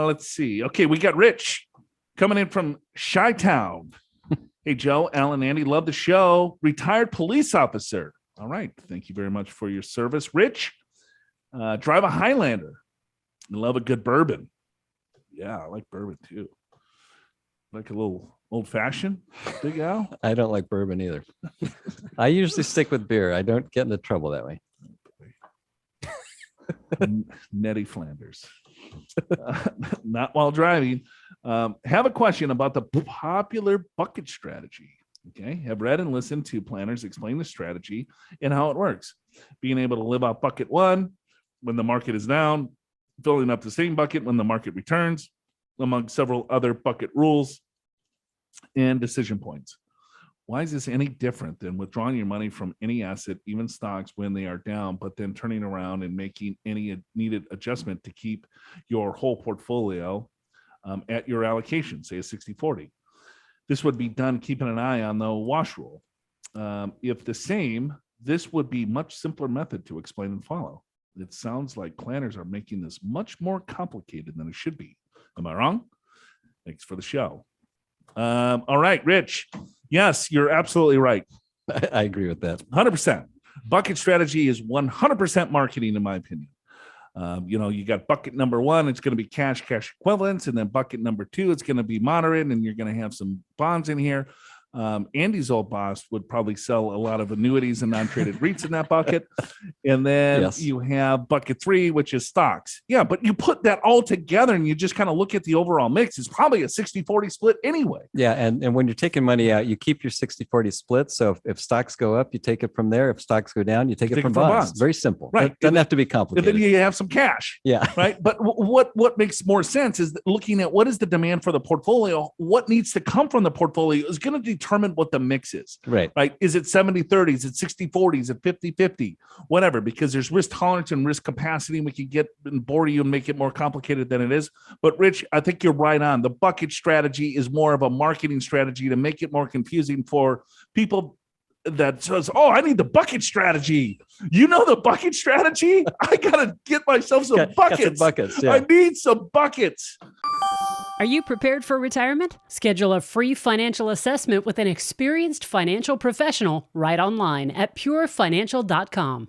Let's see. Okay, we got Rich coming in from Chi-Town. Hey, Joe, Alan, Andy, love the show. Retired police officer. All right. Thank you very much for your service. Rich, drive a Highlander. Love a good bourbon. Yeah, I like bourbon too. Like a little old-fashioned, Big Al? I don't like bourbon either. I usually stick with beer. I don't get into trouble that way. Nettie Flanders. Not while driving. Have a question about the popular bucket strategy. Okay. Have read and listened to planners explain the strategy and how it works. Being able to live off bucket one when the market is down, filling up the same bucket when the market returns, among several other bucket rules and decision points. Why is this any different than withdrawing your money from any asset, even stocks, when they are down, but then turning around and making any needed adjustment to keep your whole portfolio at your allocation, say a 60-40? This would be done keeping an eye on the wash rule. If the same, this would be much simpler method to explain and follow. It sounds like planners are making this much more complicated than it should be. Am I wrong? Thanks for the show. All right, Rich. Yes, you're absolutely right. I agree with that. 100%. Bucket strategy is 100% marketing, in my opinion. You got bucket number one, it's going to be cash equivalents. And then bucket number two, it's going to be moderate. And you're going to have some bonds in here. Andy's old boss would probably sell a lot of annuities and non-traded REITs in that bucket. And then you have bucket three, which is stocks. Yeah, but you put that all together and you just kind of look at the overall mix. It's probably a 60-40 split anyway. Yeah. And when you're taking money out, you keep your 60-40 split. So if stocks go up, you take it from there. If stocks go down, you take it from bonds. Very simple. Right. It doesn't have to be complicated. And then you have some cash. Yeah. Right. But what makes more sense is looking at what is the demand for the portfolio, what needs to come from the portfolio is going to determine what the mix is. Right. Is it 70-30? Is it 60-40? Is it 50-50? Whatever, because there's risk tolerance and risk capacity. We can get and bore you and make it more complicated than it is. But Rich, I think you're right on. The bucket strategy is more of a marketing strategy to make it more confusing for people that says, oh, I need the bucket strategy. You know the bucket strategy? I got to get myself some buckets. Yeah. I need some buckets. Are you prepared for retirement? Schedule a free financial assessment with an experienced financial professional right online at purefinancial.com.